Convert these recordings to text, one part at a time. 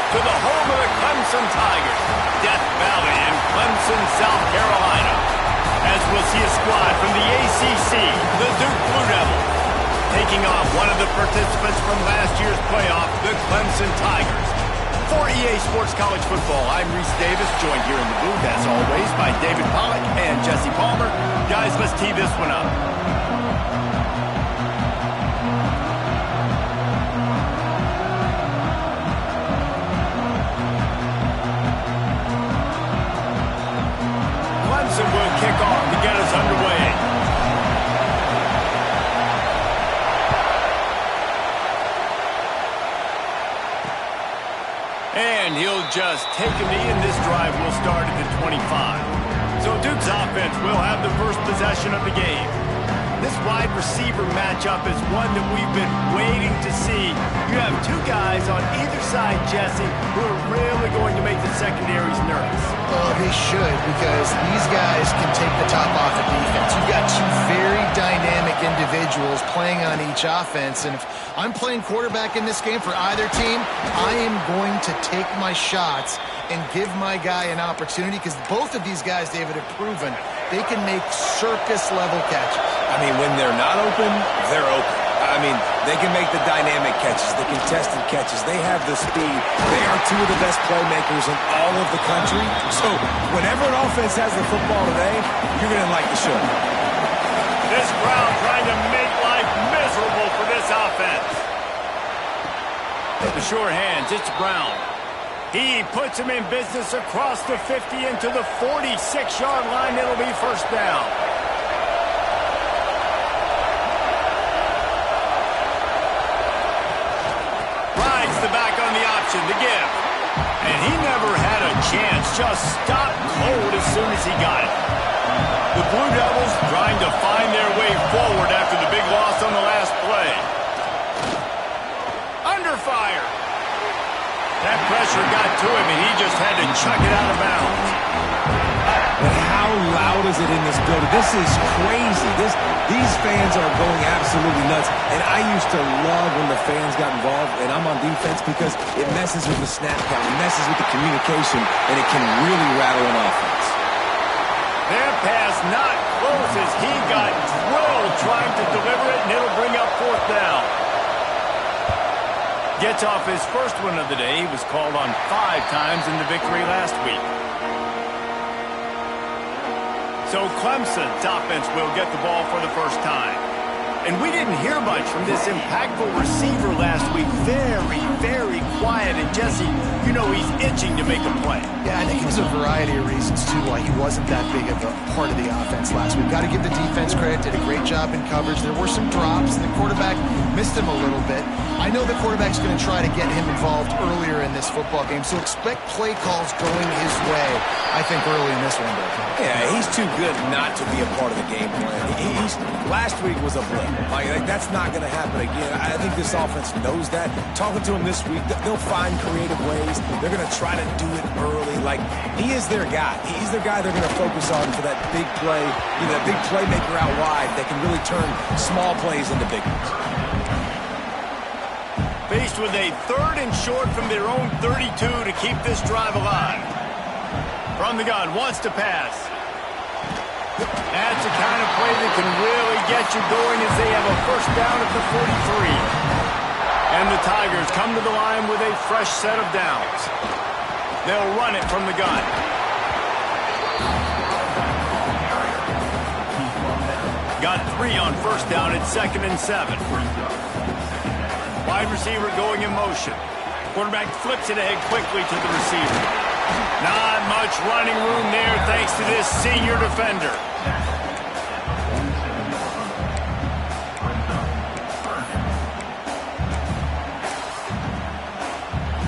to the home of the Clemson Tigers, Death Valley in Clemson, South Carolina, as we'll see a squad from the ACC, the Duke Blue Devils, taking on one of the participants from last year's playoff, the Clemson Tigers. For EA Sports College Football, I'm Reese Davis, joined here in the booth, as always, by David Pollack and Jesse Palmer. Guys, let's tee this one up. Clemson will kick off to get us underway. And he'll just take a knee, and this drive will start at the 25. So Duke's offense will have the first possession of the game. This wide receiver matchup is one that we've been waiting to see. You have two guys on either side, Jesse, who are really going to make the secondaries nervous. Well, they should, because these guys can take the top off of defense. You've got two very dynamic individuals playing on each offense, and if I'm playing quarterback in this game for either team, I am going to take my shots and give my guy an opportunity, because both of these guys, David, have proven they can make circus-level catches. I mean, when they're not open, they're open. I mean, they can make the dynamic catches, the contested catches. They have the speed. They are two of the best playmakers in all of the country. So whenever an offense has the football today, you're going to like the show. This crowd trying to make life miserable for this offense. The sure hands, it's Brown. He puts him in business across the 50 into the 46-yard line. It'll be first down. Rides the back on the option to give. And he never had a chance. Just stopped cold as soon as he got it. The Blue Devils trying to find their way forward after the big loss on the last play. Under fire. That pressure got to him, and he just had to chuck it out of bounds. But how loud is it in this building? This is crazy. These fans are going absolutely nuts. And I used to love when the fans got involved, and I'm on defense, because it messes with the snap count. It messes with the communication, and it can really rattle an offense. That pass not close as he got drilled trying to deliver it, and it'll bring up fourth down. Gets off his first one of the day. He was called on 5 times in the victory last week. So Clemson's offense will get the ball for the first time. And we didn't hear much from this impactful receiver last week. Very, very quiet. And Jesse, you know he's itching to make a play. Yeah, I think there's a variety of reasons, too, why he wasn't that big of a part of the offense last week. Got to give the defense credit. Did a great job in coverage. There were some drops, and the quarterback missed him a little bit. I know the quarterback's going to try to get him involved earlier in this football game, so expect play calls going his way, I think, early in this one. Yeah, he's too good not to be a part of the game plan. Last week was a blip. Like, that's not going to happen again. I think this offense knows that. Talking to him this week, they'll find creative ways. They're going to try to do it early. Like, he is their guy. He's their guy they're going to focus on for that big play, that big playmaker out wide that can really turn small plays into big ones. Faced with a 3rd and short from their own 32 to keep this drive alive. From the gun, wants to pass. That's the kind of play that can really get you going as they have a first down at the 43. And the Tigers come to the line with a fresh set of downs. They'll run it from the gun. Got 3 on first down at 2nd and 7. Wide receiver going in motion. Quarterback flips it ahead quickly to the receiver. Not much running room there thanks to this senior defender.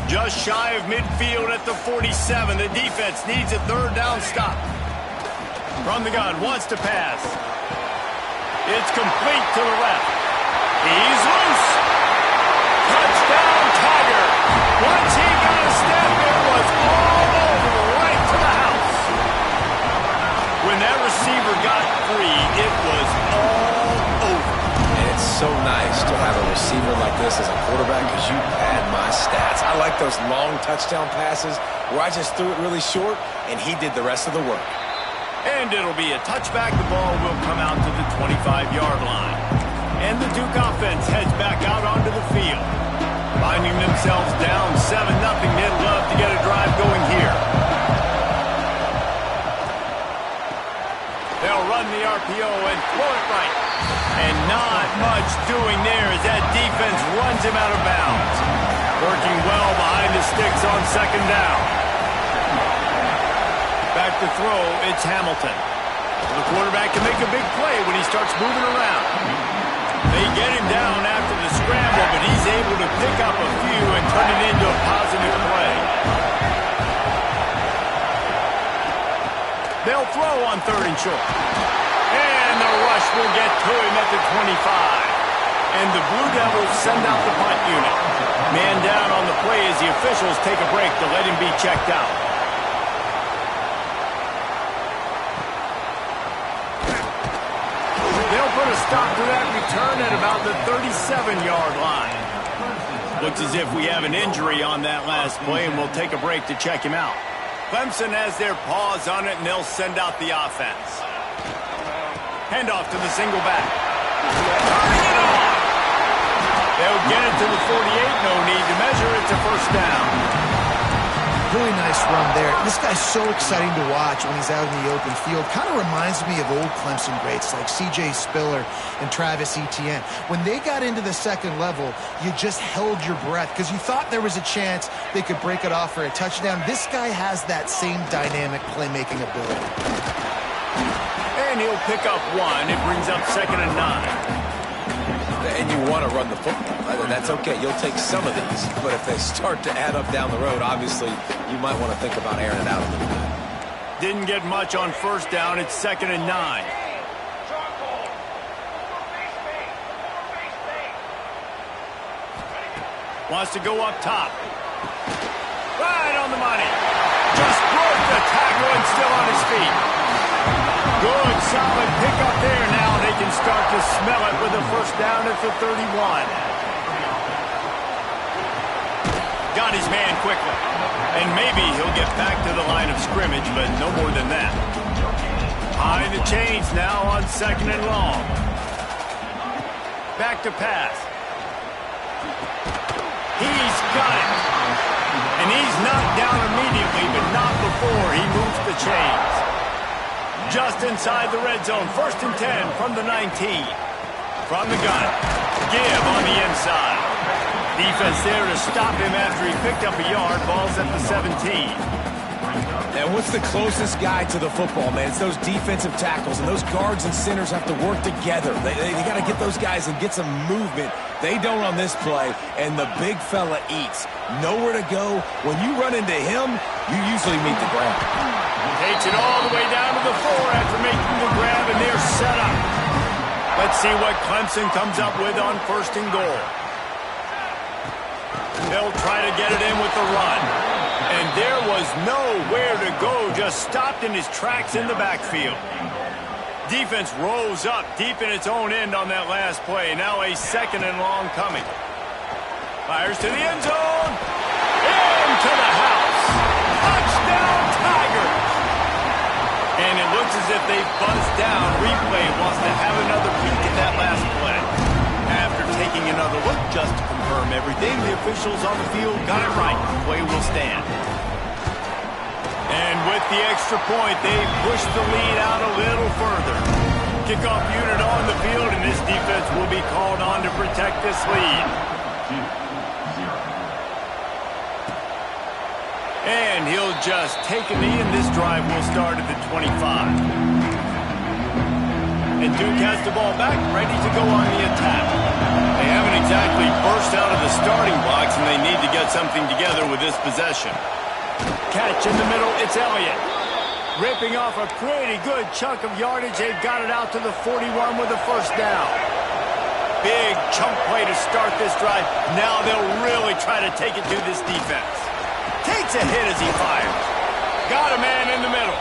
Just shy of midfield at the 47. The defense needs a 3rd down stop. From the gun, wants to pass. It's complete to the left. He's loose. Touchdown, Tiger. Once he got a step, it was all over, right to the house. When that receiver got free, it was all over. And it's so nice to have a receiver like this as a quarterback, because you had my stats. I like those long touchdown passes where I just threw it really short, and he did the rest of the work. And it'll be a touchback. The ball will come out to the 25-yard line. And the Duke offense heads back out onto the field. Finding themselves down 7-0, they'd love to get a drive going here. They'll run the RPO and throw it right. And not much doing there as that defense runs him out of bounds. Working well behind the sticks on second down. Back to throw, it's Hamilton. The quarterback can make a big play when he starts moving around. They get him down after the scramble, but he's able to pick up a few and turn it into a positive play. They'll throw on 3rd and short. And the rush will get to him at the 25. And the Blue Devils send out the punt unit. Man down on the play as the officials take a break to let him be checked out. They'll put a stop to that return at about the 37-yard line. Looks as if we have an injury on that last play, and we'll take a break to check him out. Clemson has their paws on it, and they'll send out the offense. Handoff to the single back. Turning it on! They'll get it to the 48. No need to measure. It's a first down. Really nice run there. This guy's so exciting to watch when he's out in the open field. Kind of reminds me of old Clemson greats like C.J. Spiller and Travis Etienne. When they got into the second level, you just held your breath because you thought there was a chance they could break it off for a touchdown. This guy has that same dynamic playmaking ability. And he'll pick up one. It brings up 2nd and 9. And you want to run the football. That's okay. You'll take some of these. But if they start to add up down the road, obviously, you might want to think about airing it out a little bit. Didn't get much on first down. It's 2nd and 9. Wants to go up top. Right on the money. Just broke the tackle and still on his feet. Good, solid pickup there. Now they can start to smell it with a first down at the 31. Got his man quickly. And maybe he'll get back to the line of scrimmage, but no more than that. High the chains now on 2nd and long. Back to pass. He's got it. And he's knocked down immediately, but not before he moves the chains. Just inside the red zone. 1st and 10 from the 19. From the gun. Give on the inside. Defense there to stop him after he picked up a yard. Ball's at the 17. And what's the closest guy to the football, man? It's those defensive tackles, and those guards and centers have to work together. They got to get those guys and get some movement. They don't on this play, and the big fella eats. Nowhere to go. When you run into him, you usually meet the ground. Takes it all the way down to the 4 after making the grab, and they're set up. Let's see what Clemson comes up with on 1st and goal. They'll try to get it in with the run. And there was nowhere to go, just stopped in his tracks in the backfield. Defense rose up deep in its own end on that last play. Now a 2nd and long coming. Fires to the end zone. Into the house. Touchdown, Tigers. And it looks as if they buzzed down. Replay wants to have another peek at that last play. After taking another look just to confirm everything, the officials on the field got it right. The play will stand. And with the extra point, they push the lead out a little further. Kickoff unit on the field, and this defense will be called on to protect this lead. And he'll just take a knee, and this drive will start at the 25. And Duke has the ball back, ready to go on the attack. They haven't exactly burst out of the starting blocks, and they need to get something together with this possession. Catch in the middle, it's Elliott. Ripping off a pretty good chunk of yardage. They've got it out to the 41 with a first down. Big chunk play to start this drive. Now they'll really try to take it to this defense. Takes a hit as he fires. Got a man in the middle.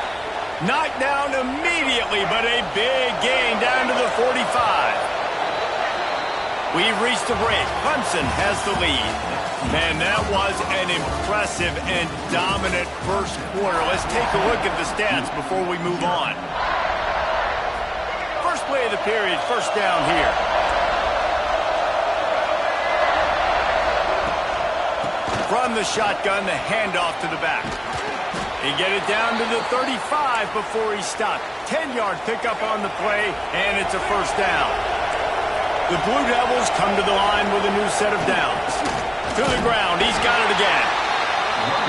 Knocked down immediately, but a big gain down to the 45. We've reached the break. Clemson has the lead. And that was an impressive and dominant first quarter. Let's take a look at the stats before we move on. First play of the period, first down here. From the shotgun, the handoff to the back. He get it down to the 35 before he stopped. 10-yard pickup on the play, and it's a first down. The Blue Devils come to the line with a new set of downs. To the ground, he's got it again.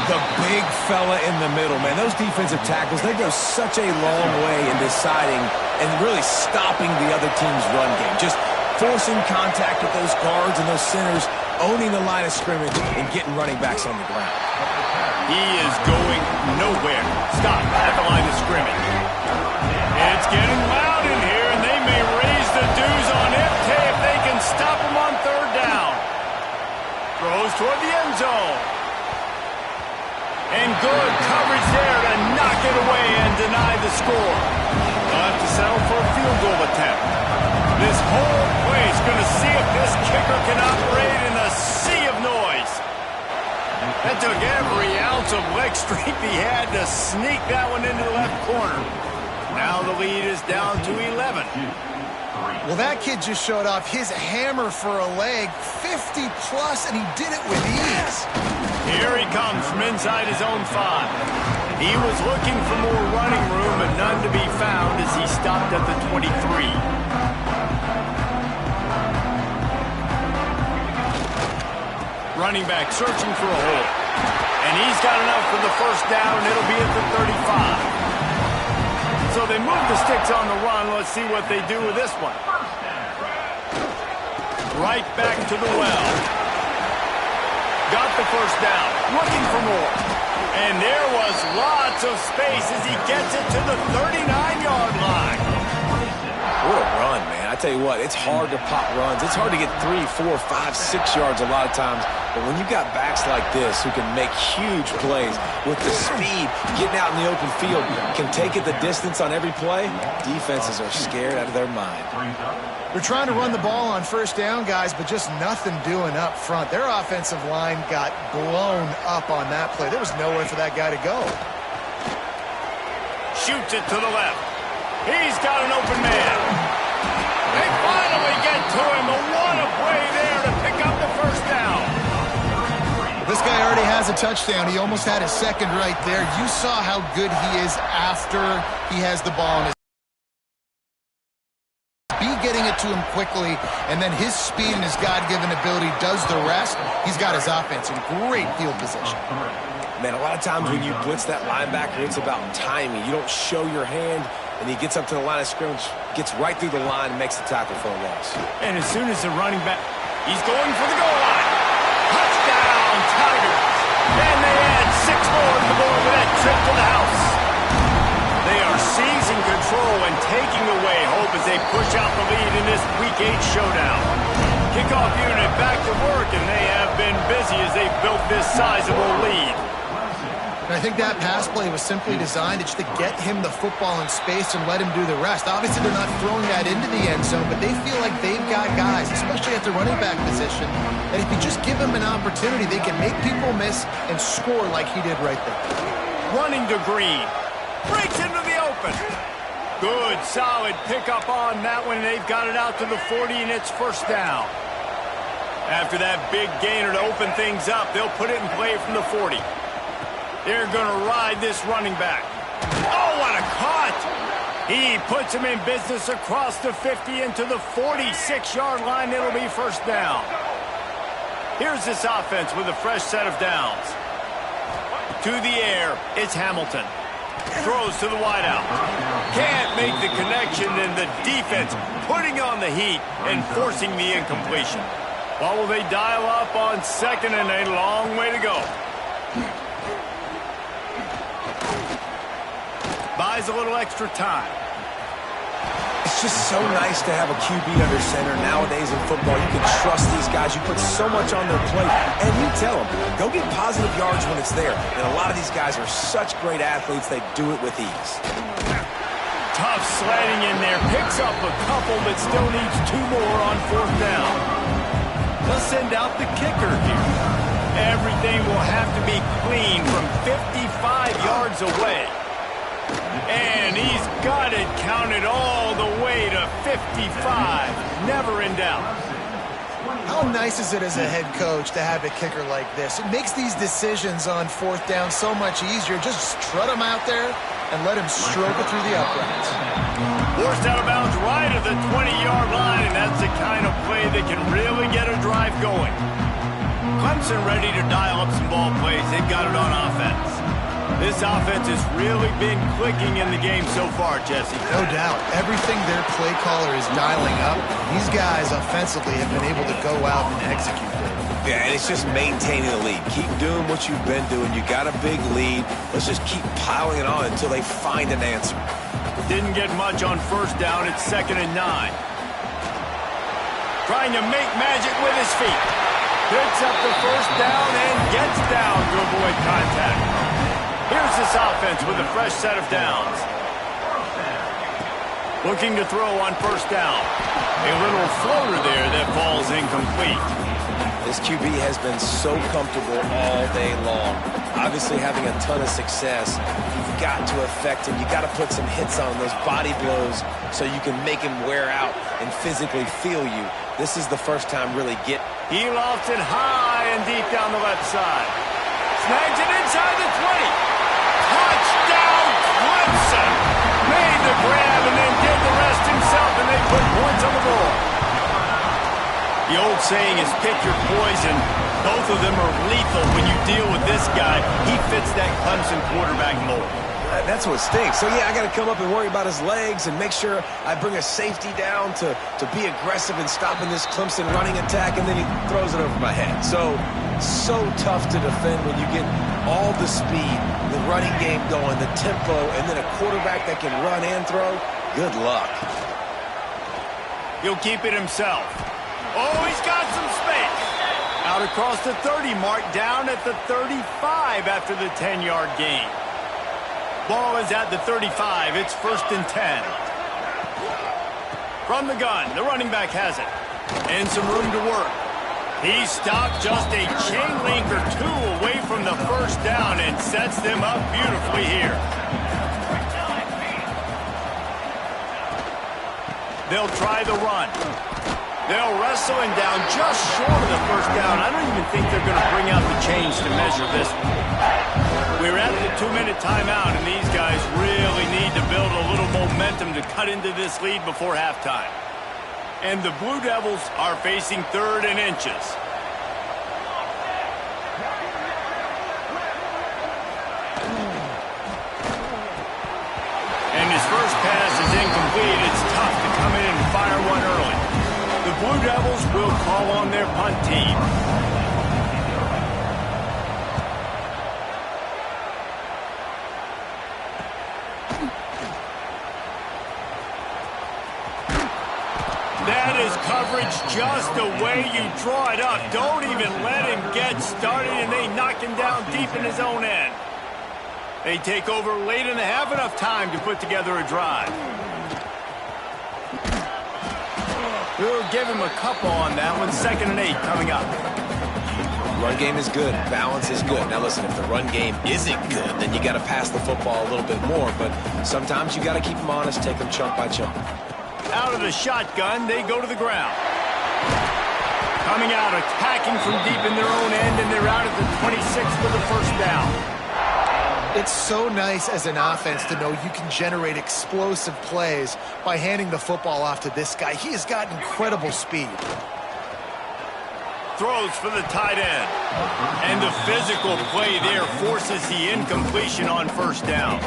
The big fella in the middle, man. Those defensive tackles, they go such a long way in deciding and really stopping the other team's run game. Just forcing contact with those guards and those centers, owning the line of scrimmage and getting running backs on the ground. He is going nowhere. Stop at the line of scrimmage. It's getting loud in here, and they may raise the dues on FT if they can stop him on third down. Throws toward the end zone. And good coverage there to knock it away and deny the score. They'll have to settle for a field goal attempt. This whole place going to see if this kicker can operate in a sea of noise. That took every ounce of leg strength he had to sneak that one into the left corner. Now the lead is down to 11. Well, that kid just showed off his hammer for a leg, 50-plus, and he did it with ease. Here he comes from inside his own 5. He was looking for more running room, but none to be found as he stopped at the 23. Running back searching for a hole. And he's got enough for the first down, and it'll be at the 35. So they move the sticks on the run. Let's see what they do with this one. Right back to the well. Got the first down. Looking for more. And there was lots of space as he gets it to the 39-yard line. What a run, man. I tell you what, it's hard to pop runs. It's hard to get 3, 4, 5, 6 yards a lot of times. But when you've got backs like this who can make huge plays with the speed, getting out in the open field, can take it the distance on every play, defenses are scared out of their mind. They're trying to run the ball on first down, guys, but just nothing doing up front. Their offensive line got blown up on that play. There was nowhere for that guy to go. Shoots it to the left. He's got an open man. They finally get to him. But what a play there to pick up the first down. This guy already has a touchdown. He almost had his second right there. You saw how good he is after he has the ball in his getting it to him quickly, and then his speed and his God-given ability does the rest. He's got his offense in great field position. Man, a lot of times when you blitz that linebacker, it's about timing. You don't show your hand, and he gets up to the line of scrimmage, gets right through the line, and makes the tackle for a loss. And as soon as the running back, he's going for the goal line. Touchdown, Tigers. And they add 6 more to go over that trip to the house. They are seizing control and taking away hope as they push out the lead in this Week 8 showdown. Kickoff unit back to work, and they have been busy as they built this sizable lead. And I think that pass play was simply designed just to get him the football in space and let him do the rest. Obviously, they're not throwing that into the end zone, but they feel like they've got guys, especially at the running back position, that if you just give them an opportunity, they can make people miss and score like he did right there. Running to Green. Breaks into the open. Good, solid pickup on that one. They've got it out to the 40, and it's first down. After that big gainer to open things up, they'll put it in play from the 40. They're going to ride this running back. Oh, what a cut! He puts him in business across the 50 into the 46-yard line. It'll be first down. Here's this offense with a fresh set of downs. To the air, it's Hamilton. Throws to the wideout. Can't make the connection, and the defense putting on the heat and forcing the incompletion. What will they dial up on second, and a long way to go. Buys a little extra time. It's just so nice to have a QB under center nowadays in football. You can trust these guys. You put so much on their plate, and you tell them, go get positive yards when it's there. And a lot of these guys are such great athletes, they do it with ease. Tough sledding in there. Picks up a couple, but still needs 2 more on fourth down. Let's send out the kicker here. Everything will have to be clean from 55 yards away. And he's got it counted all the way to 55. Never in doubt. How nice is it as a head coach to have a kicker like this? It makes these decisions on fourth down so much easier. Just strut him out there and let him stroke it through the uprights. Forced out of bounds right at the 20-yard line, and that's the kind of play that can really get a drive going. Clemson ready to dial up some ball plays. They've got it on offense. This offense has really been clicking in the game so far, Jesse. No doubt. Everything their play caller is dialing up, these guys offensively have been able to go out and execute it. Yeah, and it's just maintaining the lead. Keep doing what you've been doing. You got a big lead. Let's just keep piling it on until they find an answer. Didn't get much on first down. It's 2nd and 9. Trying to make magic with his feet. Picks up the first down and gets down to avoid contact. Here's this offense with a fresh set of downs. Looking to throw on first down. A little floater there that falls incomplete. This QB has been so comfortable all day long. Obviously having a ton of success. You've got to affect him. You've got to put some hits on those body blows so you can make him wear out and physically feel you. This is the first time really get. He lofts it high and deep down the left side. Snags it inside the 20. Touchdown, Clemson! Made the grab and then did the rest himself, and they put points on the board. The old saying is pick your poison. Both of them are lethal when you deal with this guy. He fits that Clemson quarterback mold. That's what stinks. So, yeah, I got to come up and worry about his legs and make sure I bring a safety down to be aggressive in stopping this Clemson running attack, and then he throws it over my head. So tough to defend when you get all the speed, the running game going, the tempo, and then a quarterback that can run and throw. Good luck. He'll keep it himself. Oh, he's got some space. Out across the 30 mark, down at the 35 after the 10-yard gain. Ball is at the 35. It's 1st and 10. From the gun, the running back has it. And some room to work. He stopped just a chain link or two away from the first down and sets them up beautifully here. They'll try the run. They'll wrestle him down just short of the first down. I don't even think they're going to bring out the chains to measure this one. We're at the 2-minute timeout, and these guys really need to build a little momentum to cut into this lead before halftime. And the Blue Devils are facing 3rd and inches. And his first pass is incomplete. It's tough to come in and fire one early. The Blue Devils will call on their punt team. That is coverage just the way you draw it up. Don't even let him get started, and they knock him down deep in his own end. They take over late and they have enough time to put together a drive. We'll give him a couple on that one. 2nd and 8 coming up. Run game is good. Balance is good. Now, listen, if the run game isn't good, then you got to pass the football a little bit more. But sometimes you got to keep them honest, take them chunk by chunk. Out of the shotgun, they go to the ground. Coming out, attacking from deep in their own end, and they're out at the 26 for the first down. It's so nice as an offense to know you can generate explosive plays by handing the football off to this guy. He has got incredible speed. Throws for the tight end. And the physical play there forces the incompletion on first down.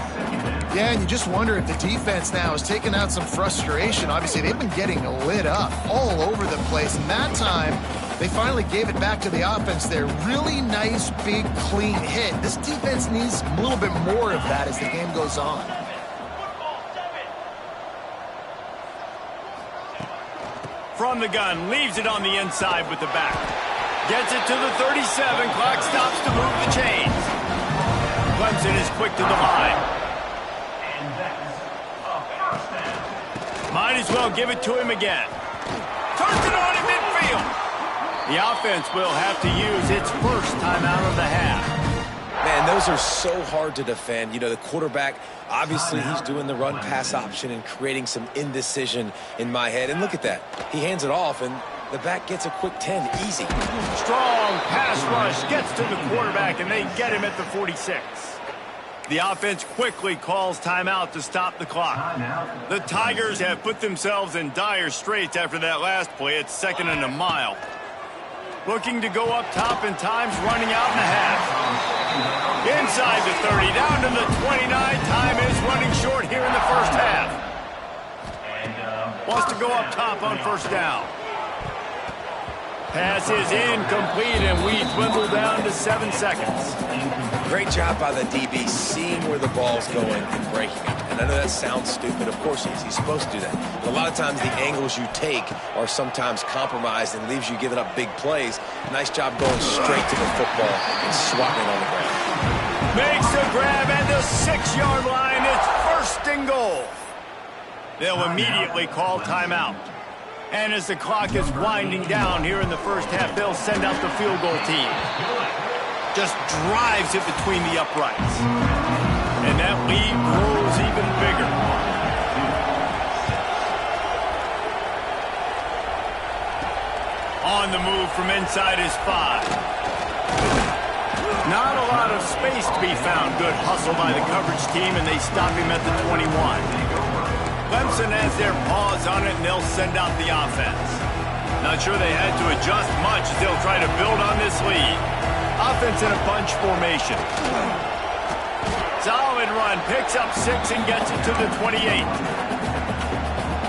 Yeah, and you just wonder if the defense now has taken out some frustration. Obviously, they've been getting lit up all over the place. And that time, they finally gave it back to the offense there. Really nice, big, clean hit. This defense needs a little bit more of that as the game goes on. From the gun, leaves it on the inside with the back. Gets it to the 37. Clock stops to move the chains. Clemson is quick to the line. Might as well give it to him again. Turns it on in midfield. The offense will have to use its first timeout of the half. Man, those are so hard to defend. You know, the quarterback, obviously he's doing the run-pass option and creating some indecision in my head. And look at that. He hands it off, and the back gets a quick 10. Easy. Strong pass rush gets to the quarterback, and they get him at the 46. The offense quickly calls timeout to stop the clock. The Tigers have put themselves in dire straits after that last play. It's 2nd and a mile. Looking to go up top, and time's running out in the half. Inside the 30, down to the 29. Time is running short here in the first half. Wants to go up top on first down. Pass is incomplete, and we dwindle down to 7 seconds. Great job by the DB seeing where the ball's going and breaking it. And I know that sounds stupid. Of course he's supposed to do that. But a lot of times the angles you take are sometimes compromised and leaves you giving up big plays. Nice job going straight to the football and swatting it on the ground. Makes the grab at the 6-yard line. It's 1st and goal. They'll immediately call timeout. And as the clock is winding down here in the first half, they'll send out the field goal team. Just drives it between the uprights. And that lead grows even bigger. On the move from inside his 5. Not a lot of space to be found. Good hustle by the coverage team, and they stop him at the 21. Clemson has their paws on it, and they'll send out the offense. Not sure they had to adjust much as they'll try to build on this lead. Offense in a bunch formation. Solid run, picks up 6 and gets it to the 28.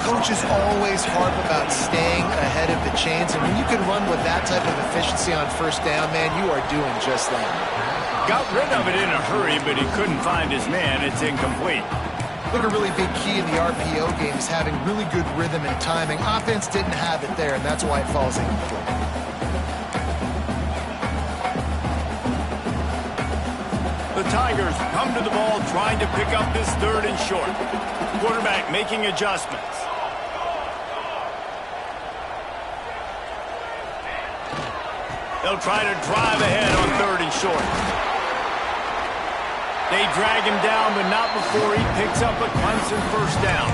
Coaches always harp about staying ahead of the chains, and when you can run with that type of efficiency on first down, man, you are doing just that. Got rid of it in a hurry, but he couldn't find his man. It's incomplete. I think a really big key in the RPO game is having really good rhythm and timing. Offense didn't have it there, and that's why it falls incomplete. The Tigers come to the ball trying to pick up this 3rd and short. Quarterback making adjustments. They'll try to drive ahead on 3rd and short. They drag him down, but not before he picks up a Clemson first down.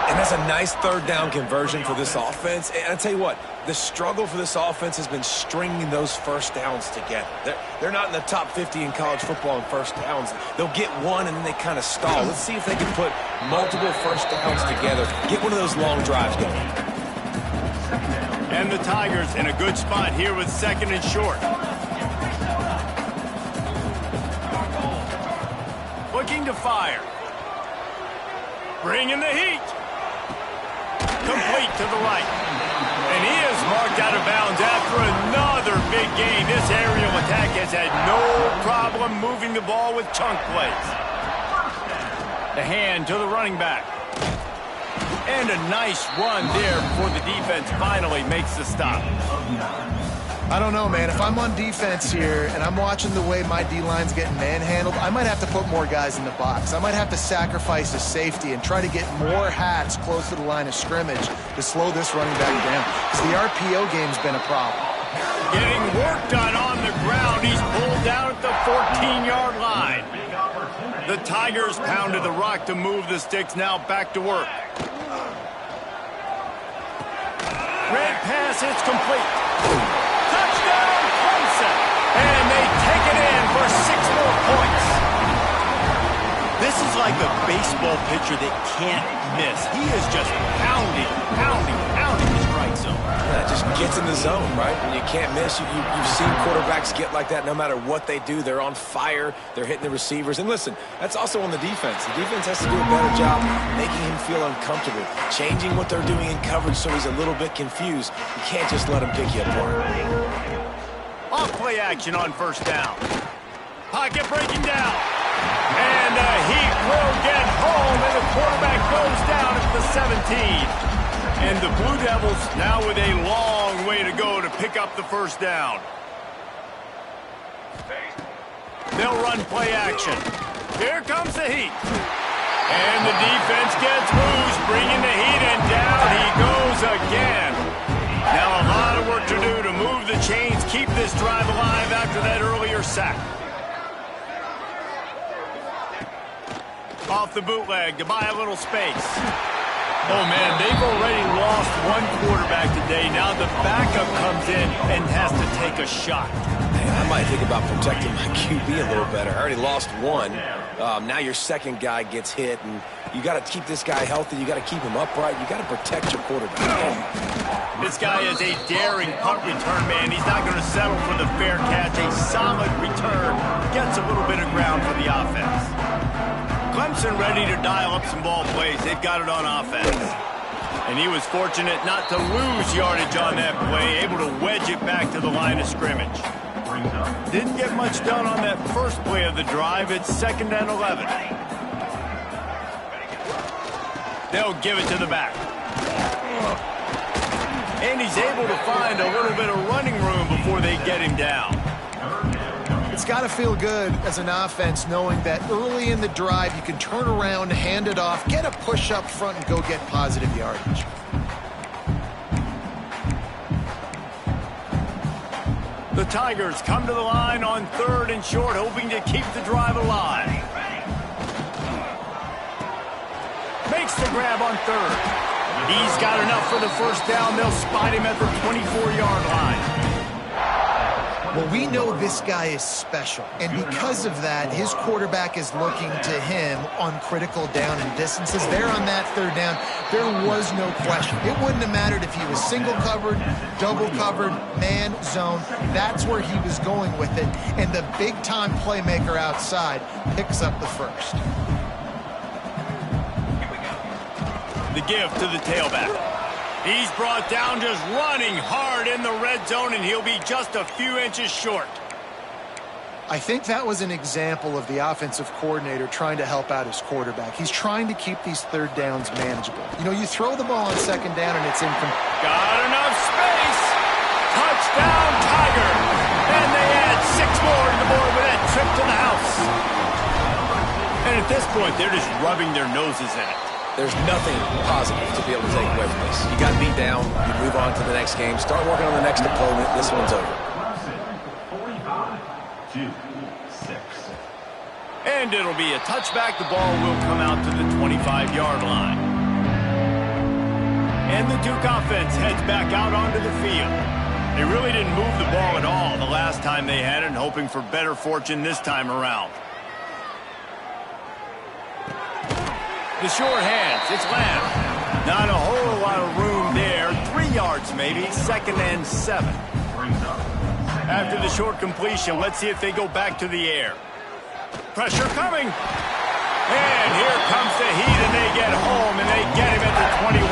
And that's a nice 3rd down conversion for this offense. And I tell you what, the struggle for this offense has been stringing those first downs together. They're not in the top 50 in college football in first downs. They'll get one, and then they kind of stall. Let's see if they can put multiple first downs together, get one of those long drives going. And the Tigers in a good spot here with 2nd and short. Looking to fire. Bringing the heat. Complete to the right. And he is marked out of bounds after another big gain. This aerial attack has had no problem moving the ball with chunk plays. The hand to the running back. And a nice run there before the defense finally makes the stop. I don't know, man. If I'm on defense here and I'm watching the way my D-line's getting manhandled, I might have to put more guys in the box. I might have to sacrifice a safety and try to get more hats close to the line of scrimmage to slow this running back down. Because the RPO game's been a problem. Getting work done on the ground. He's pulled down at the 14-yard line. The Tigers pounded the rock to move the sticks. Now back to work. Red pass, it's complete. Touchdown, Clemson. And they take it in for 6 more points. This is like a baseball pitcher that can't miss. He is just pounding the strike zone. That just gets in the zone, right? When you can't miss, you've seen quarterbacks get like that no matter what they do. They're on fire. They're hitting the receivers. And listen, that's also on the defense. The defense has to do a better job making him feel uncomfortable, changing what they're doing in coverage so he's a little bit confused. You can't just let him pick you apart. Off play action on first down. Pocket breaking down. And the Heat will get home, and the quarterback goes down at the 17. And the Blue Devils now with a long way to go to pick up the first down. They'll run play action. Here comes the Heat. And the defense gets loose, bringing the Heat, and down he goes again. Now a lot of work to do keep this drive alive after that earlier sack. Off the bootleg to buy a little space. Oh, man, they've already lost one quarterback today. Now the backup comes in and has to take a shot. Man, I might think about protecting my QB a little better. I already lost one. Now your second guy gets hit, and you got to keep this guy healthy. You got to keep him upright. You got to protect your quarterback. This guy is a daring punt return man. He's not going to settle for the fair catch. A solid return gets a little bit of ground for the offense. Clemson ready to dial up some ball plays. They've got it on offense. And he was fortunate not to lose yardage on that play, able to wedge it back to the line of scrimmage. Didn't get much done on that first play of the drive. It's 2nd and 11. They'll give it to the back. And he's able to find a little bit of running room before they get him down. It's got to feel good as an offense knowing that early in the drive you can turn around, hand it off, get a push up front, and go get positive yardage. The Tigers come to the line on 3rd and short, hoping to keep the drive alive. Makes the grab on 3rd. He's got enough for the first down. They'll spot him at the 24-yard line. Well, we know this guy is special, and because of that, his quarterback is looking to him on critical down and distances. There on that 3rd down, there was no question. It wouldn't have mattered if he was single covered, double covered, man, zone. That's where he was going with it, and the big-time playmaker outside picks up the first. The give to the tailback. He's brought down just running hard in the red zone, and he'll be just a few inches short. I think that was an example of the offensive coordinator trying to help out his quarterback. He's trying to keep these 3rd downs manageable. You know, you throw the ball on 2nd down, and it's incomplete. Got enough space. Touchdown, Tiger. And they add 6 more to the board with that trip to the house. And at this point, they're just rubbing their noses in it. There's nothing positive to be able to take away from this. You got beat down, you move on to the next game, start working on the next opponent. This one's over. 45-6. And it'll be a touchback. The ball will come out to the 25-yard line. And the Duke offense heads back out onto the field. They really didn't move the ball at all the last time they had it, and hoping for better fortune this time around. The short hands, it's Lamb. Not a whole lot of room there. 3 yards maybe, 2nd and 7. After the short completion, let's see if they go back to the air. Pressure coming. And here comes the heat, and they get home, and they get him at the 21.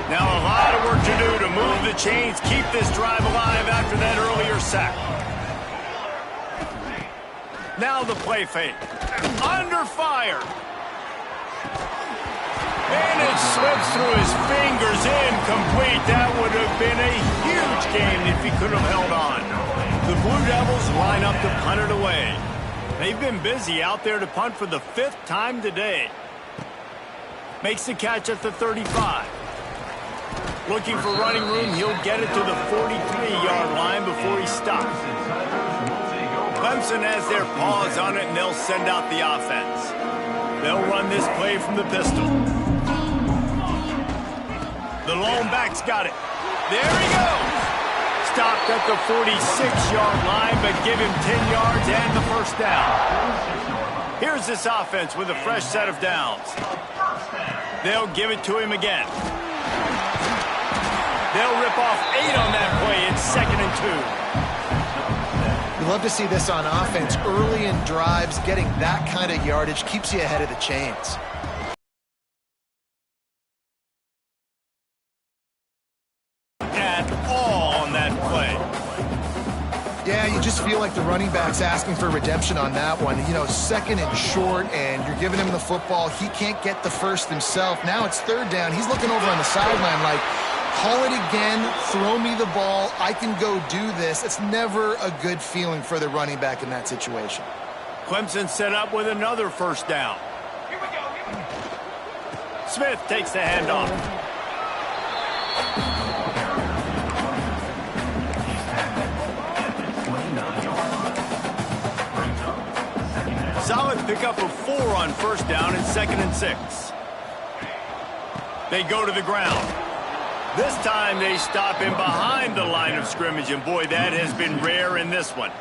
Now a lot of work to do to move the chains, keep this drive alive after that earlier sack. Now the play fake. Under fire. And it slips through his fingers, incomplete. That would have been a huge game if he could have held on. The Blue Devils line up to punt it away. They've been busy out there to punt for the 5th time today. Makes the catch at the 35. Looking for running room, he'll get it to the 43-yard line before he stops. Clemson has their paws on it, and they'll send out the offense. They'll run this play from the pistol. The lone back's got it. There he goes. Stopped at the 46-yard line, but give him 10 yards and the first down. Here's this offense with a fresh set of downs. They'll give it to him again. They'll rip off 8 on that play. It's 2nd and 2. We love to see this on offense. Early in drives, getting that kind of yardage keeps you ahead of the chains. At all on that play. Yeah, you just feel like the running back's asking for redemption on that one. You know, 2nd and short, and you're giving him the football. He can't get the first himself. Now it's 3rd down. He's looking over on the sideline like, call it again, throw me the ball, I can go do this. It's never a good feeling for the running back in that situation. Clemson set up with another first down. Here we go. Smith takes the handoff. Solid pickup of 4 on first down and 2nd and 6. They go to the ground. This time they stop him behind the line of scrimmage, and boy, that has been rare in this one.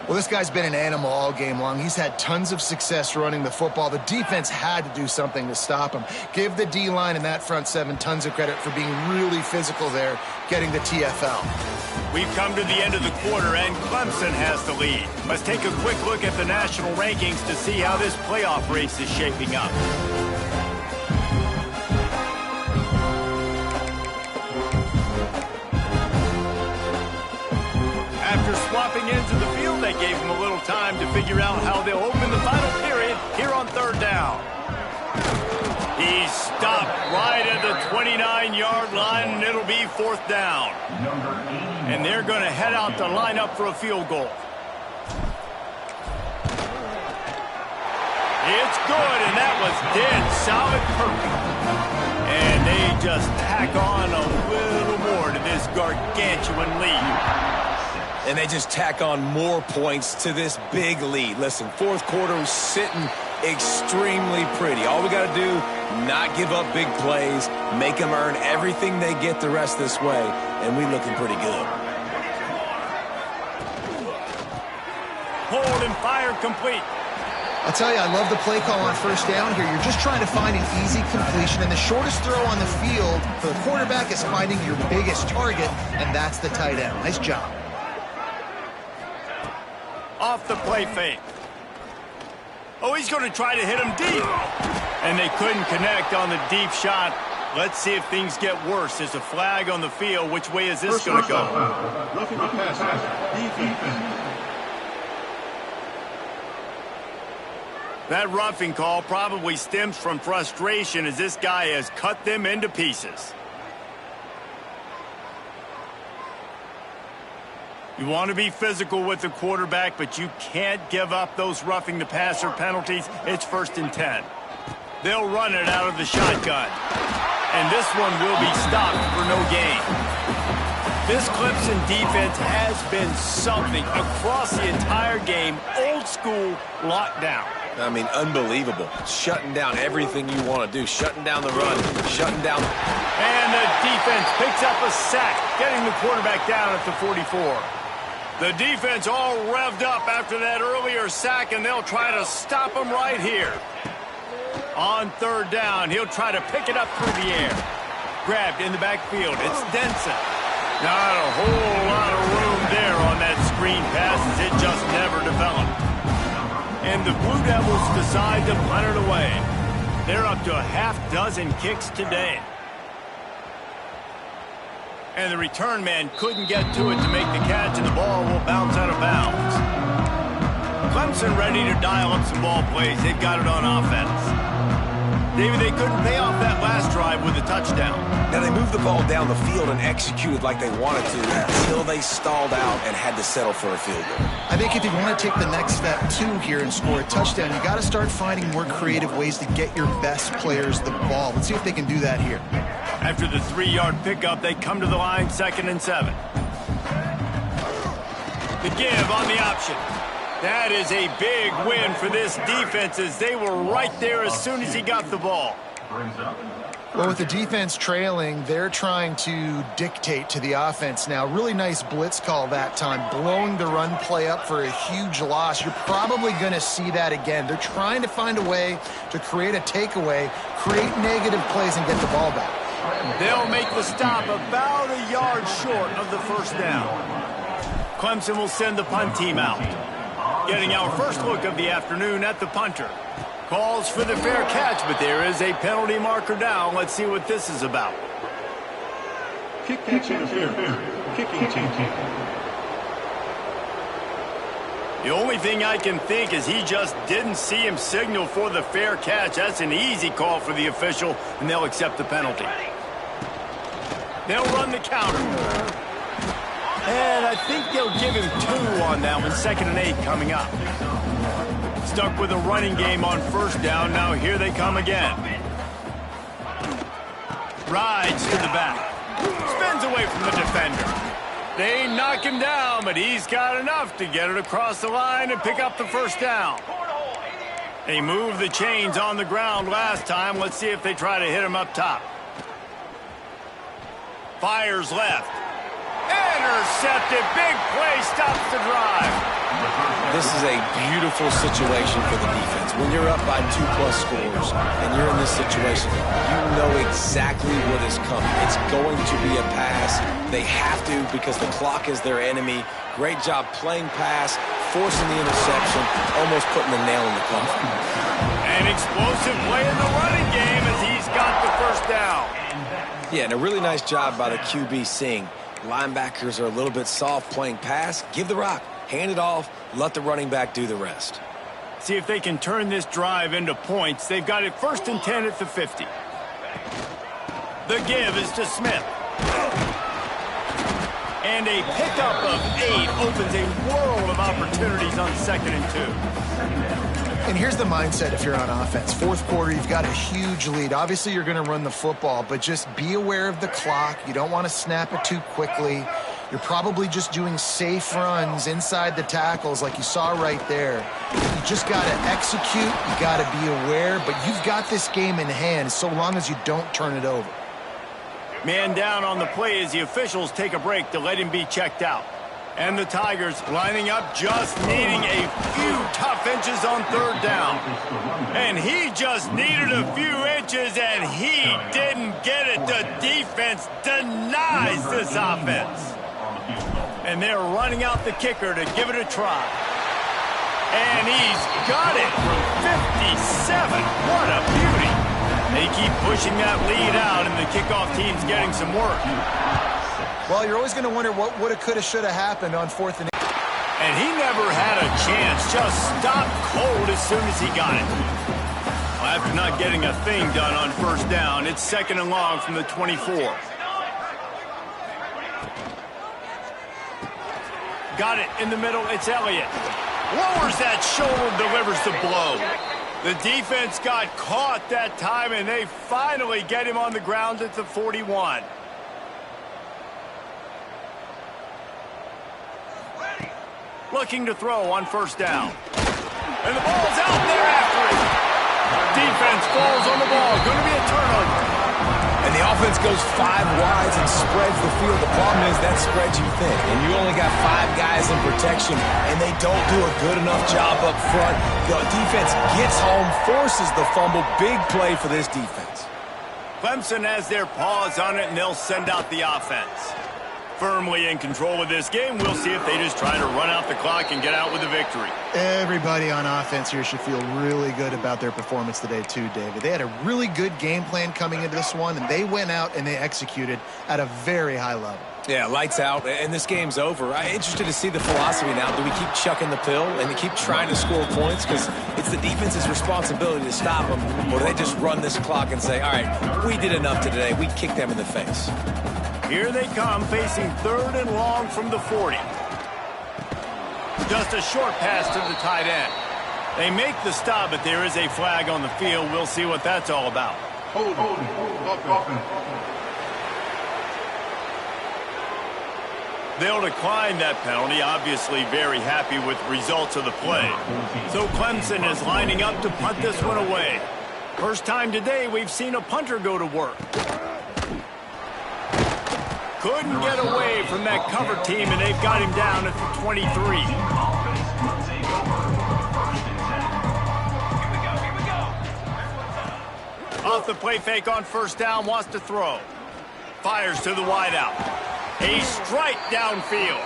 Well, this guy's been an animal all game long. He's had tons of success running the football. The defense had to do something to stop him. Give the D-line and that front 7 tons of credit for being really physical there, getting the TFL. We've come to the end of the quarter, and Clemson has the lead. Let's take a quick look at the national rankings to see how this playoff race is shaping up. After swapping ends of the field, they gave him a little time to figure out how they'll open the final period here on 3rd down. He's stopped right at the 29-yard line, and it'll be 4th down. And they're going to head out to line up for a field goal. It's good, and that was dead solid perfect. And they just tack on a little more to this gargantuan lead. And they just tack on more points to this big lead. Listen, 4th quarter is sitting extremely pretty. All we got to do, not give up big plays, make them earn everything they get the rest this way, and we looking pretty good. Hold and fire complete. I'll tell you, I love the play call on first down here. You're just trying to find an easy completion, and the shortest throw on the field for the quarterback is finding your biggest target, and that's the tight end. Nice job. Off the play fake. Oh, he's going to try to hit him deep. And they couldn't connect on the deep shot. Let's see if things get worse. There's a flag on the field. Which way is this going to go? That roughing call probably stems from frustration as this guy has cut them into pieces. You want to be physical with the quarterback, but you can't give up those roughing the passer penalties. It's 1st and 10. They'll run it out of the shotgun. And this one will be stopped for no gain. This Clemson defense has been something across the entire game. Old school lockdown. I mean, unbelievable. Shutting down everything you want to do. Shutting down the run. Shutting down. And the defense picks up a sack, getting the quarterback down at the 44. The defense all revved up after that earlier sack, and they'll try to stop him right here. On 3rd down, he'll try to pick it up through the air. Grabbed in the backfield. It's Denson. Not a whole lot of room there on that screen pass as it just never developed. And the Blue Devils decide to punt it away. They're up to a half-dozen kicks today. And the return man couldn't get to it to make the catch, and the ball will bounce out of bounds. Clemson ready to dial up some ball plays. They've got it on offense. David, they couldn't pay off that last drive with a touchdown. Now, they moved the ball down the field and executed like they wanted to until they stalled out and had to settle for a field goal. I think if you want to take the next step, too, here and score a touchdown, you got to start finding more creative ways to get your best players the ball. Let's see if they can do that here. After the 3-yard pickup, they come to the line, 2nd and 7. The give on the option. That is a big win for this defense as they were right there as soon as he got the ball. Well, with the defense trailing, they're trying to dictate to the offense now. Really nice blitz call that time, blowing the run play up for a huge loss. You're probably going to see that again. They're trying to find a way to create a takeaway, create negative plays, and get the ball back. They'll make the stop about a yard short of the 1st down. Clemson will send the punt team out. Getting our first look of the afternoon at the punter. Calls for the fair catch, but there is a penalty marker down. Let's see what this is about. Kicking interference. Kicking team. The only thing I can think is he just didn't see him signal for the fair catch. That's an easy call for the official, and they'll accept the penalty. They'll run the counter. And I think they'll give him 2 on that one. 2nd and 8 coming up. Stuck with a running game on 1st down. Now here they come again. Rides to the back. Spins away from the defender. They knock him down, but he's got enough to get it across the line and pick up the first down. They moved the chains on the ground last time. Let's see if they try to hit him up top. Fires left. Intercepted. Big play stops the drive. This is a beautiful situation for the defense. When you're up by 2+ scores and you're in this situation, you know exactly what is coming. It's going to be a pass. They have to because the clock is their enemy. Great job playing pass, forcing the interception, almost putting the nail in the coffin. An explosive play in the running game as he's got the first down. Yeah, and a really nice job by the QB seeing linebackers are a little bit soft playing pass. Give the rock, hand it off, let the running back do the rest. See if they can turn this drive into points. They've got it 1st and 10 at the 50. The give is to Smith. And a pickup of 8 opens a world of opportunities on 2nd and 2. And here's the mindset if you're on offense. 4th quarter, you've got a huge lead. Obviously, you're going to run the football, but just be aware of the clock. You don't want to snap it too quickly. You're probably just doing safe runs inside the tackles like you saw right there. You just got to execute. You got to be aware, but you've got this game in hand so long as you don't turn it over. Man down on the play as the officials take a break to let him be checked out. And the Tigers lining up, just needing a few tough inches on 3rd down. And he just needed a few inches, and he didn't get it. The defense denies this offense. And they're running out the kicker to give it a try. And he's got it. 57. What a beauty. They keep pushing that lead out, and the kickoff team's getting some work. Well, you're always going to wonder what woulda, coulda, shoulda happened on 4th and 8. And he never had a chance. Just stopped cold as soon as he got it. Well, after not getting a thing done on 1st down, it's 2nd and long from the 24. Got it in the middle. It's Elliott. Lowers that shoulder, delivers the blow. The defense got caught that time, and they finally get him on the ground at the 41. Looking to throw on 1st down. And the ball's out there after it. Defense falls on the ball. Going to be a turnover. And the offense goes 5 wides and spreads the field. The problem is that spreads you thin. And you only got 5 guys in protection, and they don't do a good enough job up front. The defense gets home, forces the fumble. Big play for this defense. Clemson has their paws on it, and they'll send out the offense. Firmly in control of this game. We'll see if they just try to run out the clock and get out with a victory. Everybody on offense here should feel really good about their performance today too, David. They had a really good game plan coming into this one, and they went out and they executed at a very high level. Yeah, lights out, and this game's over. I'm interested to see the philosophy now. Do we keep chucking the pill and keep trying to score points? Because it's the defense's responsibility to stop them. Or do they just run this clock and say, all right, we did enough today. We kicked them in the face. Here they come, facing 3rd and long from the 40. Just a short pass to the tight end. They make the stop, but there is a flag on the field. We'll see what that's all about. Hold. They'll decline that penalty, obviously very happy with results of the play. So Clemson is lining up to punt this one away. First time today we've seen a punter go to work. Couldn't get away from that cover team, and they've got him down at the 23. Off the play fake on 1st down, wants to throw. Fires to the wideout. A strike downfield.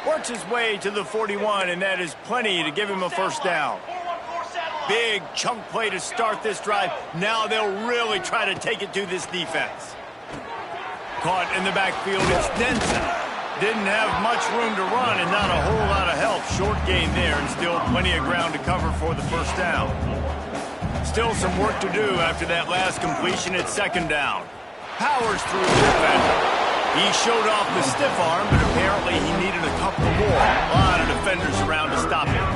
Works his way to the 41, and that is plenty to give him a 1st down. Big chunk play to start this drive. Now they'll really try to take it to this defense. Caught in the backfield, it's Denson. Didn't have much room to run and not a whole lot of help. Short gain there and still plenty of ground to cover for the 1st down. Still some work to do after that last completion at 2nd down. Powers through the defender. He showed off the stiff arm, but apparently he needed a couple more. A lot of defenders around to stop him.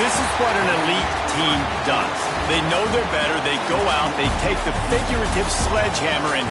This is what an elite team does. They know they're better. They go out. They take the figurative sledgehammer and